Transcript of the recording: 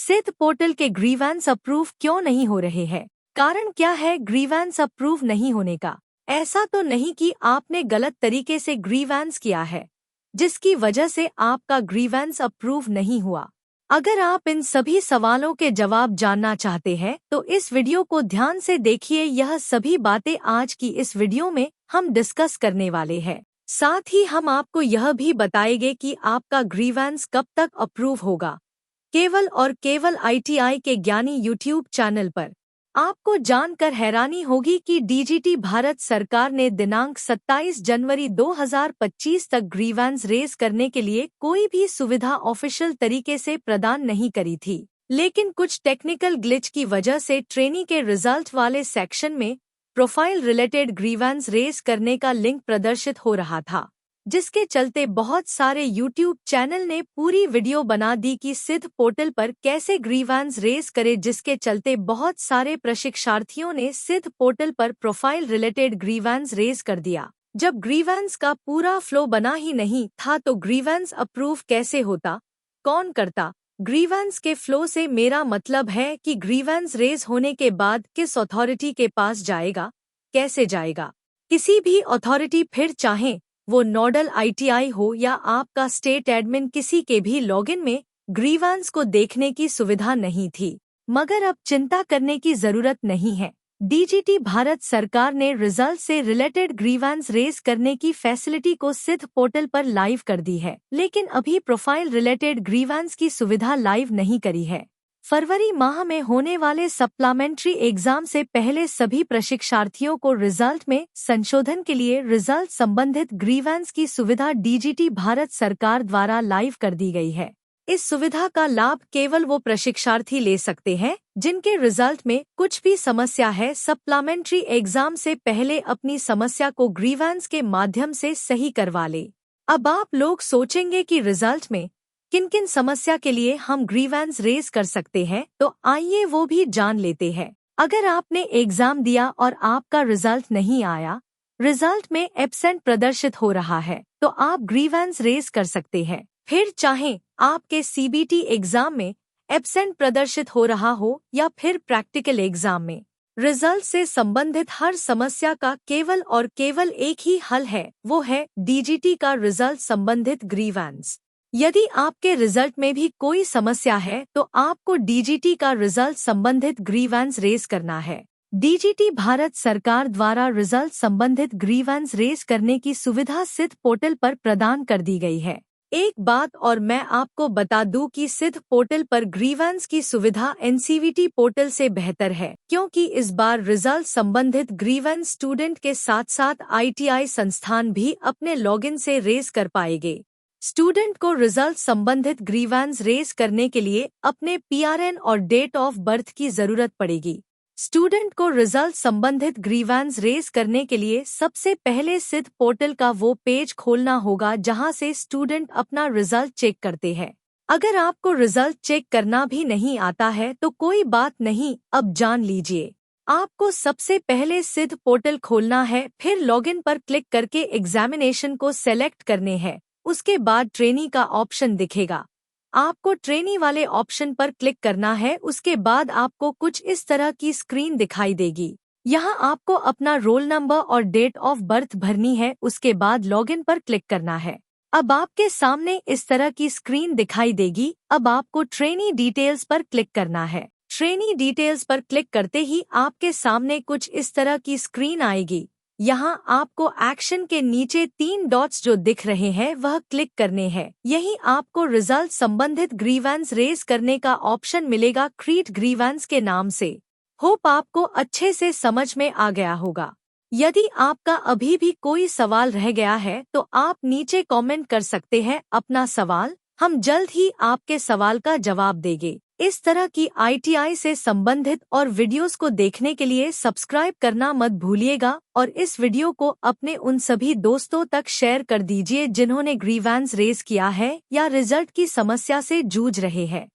सिद्ध पोर्टल के grievance approve क्यों नहीं हो रहे हैं? कारण क्या है ग्रीवेंस अप्रूव नहीं होने का? ऐसा तो नहीं कि आपने गलत तरीके से ग्रीवेंस किया है, जिसकी वजह से आपका ग्रीवेंस अप्रूव नहीं हुआ। अगर आप इन सभी सवालों के जवाब जानना चाहते हैं तो इस वीडियो को ध्यान से देखिए। यह सभी बातें आज की इस वीडियो में हम डिस्कस करने वाले हैं। साथ ही हम आपको यह भी बताएंगे कि आपका ग्रीवेंस कब तक अप्रूव होगा, केवल और केवल ITI के ज्ञानी यूट्यूब चैनल पर। आपको जानकर हैरानी होगी कि DGT भारत सरकार ने दिनांक 27 जनवरी 2025 तक ग्रीवेंस रेज करने के लिए कोई भी सुविधा ऑफिशियल तरीके से प्रदान नहीं करी थी। लेकिन कुछ टेक्निकल ग्लिच की वजह से ट्रेनी के रिजल्ट वाले सेक्शन में प्रोफाइल रिलेटेड ग्रीवेंस रेज करने का लिंक प्रदर्शित हो रहा था, जिसके चलते बहुत सारे YouTube चैनल ने पूरी वीडियो बना दी कि सिद्ध पोर्टल पर कैसे ग्रीवेंस रेज करे, जिसके चलते बहुत सारे प्रशिक्षार्थियों ने सिद्ध पोर्टल पर प्रोफाइल रिलेटेड ग्रीवेंस रेज कर दिया। जब ग्रीवेंस का पूरा फ्लो बना ही नहीं था तो ग्रीवेंस अप्रूव कैसे होता, कौन करता? ग्रीवेंस के फ्लो से मेरा मतलब है कि ग्रीवेंस रेज होने के बाद किस अथॉरिटी के पास जाएगा, कैसे जाएगा। किसी भी अथॉरिटी, फिर चाहे वो नोडल ITI हो या आपका स्टेट एडमिन, किसी के भी लॉगिन में ग्रीवेंस को देखने की सुविधा नहीं थी। मगर अब चिंता करने की जरूरत नहीं है। DGT भारत सरकार ने रिजल्ट से रिलेटेड ग्रीवेंस रेज करने की फैसिलिटी को सिद्ध पोर्टल पर लाइव कर दी है, लेकिन अभी प्रोफाइल रिलेटेड ग्रीवेंस की सुविधा लाइव नहीं करी है। फरवरी माह में होने वाले सप्लीमेंट्री एग्जाम से पहले सभी प्रशिक्षार्थियों को रिजल्ट में संशोधन के लिए रिजल्ट संबंधित ग्रीवेंस की सुविधा DGT भारत सरकार द्वारा लाइव कर दी गई है। इस सुविधा का लाभ केवल वो प्रशिक्षार्थी ले सकते हैं जिनके रिजल्ट में कुछ भी समस्या है। सप्लीमेंट्री एग्जाम से पहले अपनी समस्या को ग्रीवेंस के माध्यम से सही करवा ले। अब आप लोग सोचेंगे कि रिजल्ट में किन किन समस्या के लिए हम ग्रीवेंस रेज कर सकते हैं, तो आइए वो भी जान लेते हैं। अगर आपने एग्जाम दिया और आपका रिजल्ट नहीं आया, रिजल्ट में एब्सेंट प्रदर्शित हो रहा है, तो आप ग्रीवेंस रेज कर सकते हैं। फिर चाहे आपके CBT एग्जाम में एब्सेंट प्रदर्शित हो रहा हो या फिर प्रैक्टिकल एग्जाम में, रिजल्ट से संबंधित हर समस्या का केवल और केवल एक ही हल है, वो है DGT का रिजल्ट संबंधित ग्रीवेंस। यदि आपके रिजल्ट में भी कोई समस्या है तो आपको DGT का रिजल्ट संबंधित ग्रीवेंस रेज करना है। DGT भारत सरकार द्वारा रिजल्ट संबंधित ग्रीवेंस रेज करने की सुविधा सिद्ध पोर्टल पर प्रदान कर दी गई है। एक बात और मैं आपको बता दूं कि सिद्ध पोर्टल पर ग्रीवेंस की सुविधा NCVT पोर्टल से बेहतर है, क्योंकि इस बार रिजल्ट संबंधित ग्रीवेंस स्टूडेंट के साथ साथ ITI संस्थान भी अपने लॉगिन से रेज कर पाएंगे। स्टूडेंट को रिजल्ट संबंधित ग्रीवेंस रेज करने के लिए अपने PRN और डेट ऑफ बर्थ की जरूरत पड़ेगी। स्टूडेंट को रिजल्ट संबंधित ग्रीवेंस रेज करने के लिए सबसे पहले सिद्ध पोर्टल का वो पेज खोलना होगा जहां से स्टूडेंट अपना रिजल्ट चेक करते हैं। अगर आपको रिजल्ट चेक करना भी नहीं आता है तो कोई बात नहीं, अब जान लीजिए। आपको सबसे पहले सिद्ध पोर्टल खोलना है, फिर लॉगिन पर क्लिक करके एग्जामिनेशन को सेलेक्ट करने हैं। उसके बाद ट्रेनी का ऑप्शन दिखेगा, आपको ट्रेनी वाले ऑप्शन पर क्लिक करना है। उसके बाद आपको कुछ इस तरह की स्क्रीन दिखाई देगी। यहाँ आपको अपना रोल नंबर और डेट ऑफ बर्थ भरनी है। उसके बाद लॉगिन पर क्लिक करना है। अब आपके सामने इस तरह की स्क्रीन दिखाई देगी। अब आपको ट्रेनी डिटेल्स पर क्लिक करना है। ट्रेनी डिटेल्स पर क्लिक करते ही आपके सामने कुछ इस तरह की स्क्रीन आएगी। यहाँ आपको एक्शन के नीचे 3 डॉट्स जो दिख रहे हैं वह क्लिक करने हैं। यही आपको रिजल्ट संबंधित ग्रीवेंस रेज करने का ऑप्शन मिलेगा क्रिएट ग्रीवेंस के नाम से। होप आपको अच्छे से समझ में आ गया होगा। यदि आपका अभी भी कोई सवाल रह गया है तो आप नीचे कमेंट कर सकते हैं अपना सवाल। हम जल्द ही आपके सवाल का जवाब देंगे। इस तरह की ITI से संबंधित और वीडियोस को देखने के लिए सब्सक्राइब करना मत भूलिएगा और इस वीडियो को अपने उन सभी दोस्तों तक शेयर कर दीजिए जिन्होंने ग्रीवेंस रेज किया है या रिजल्ट की समस्या से जूझ रहे हैं।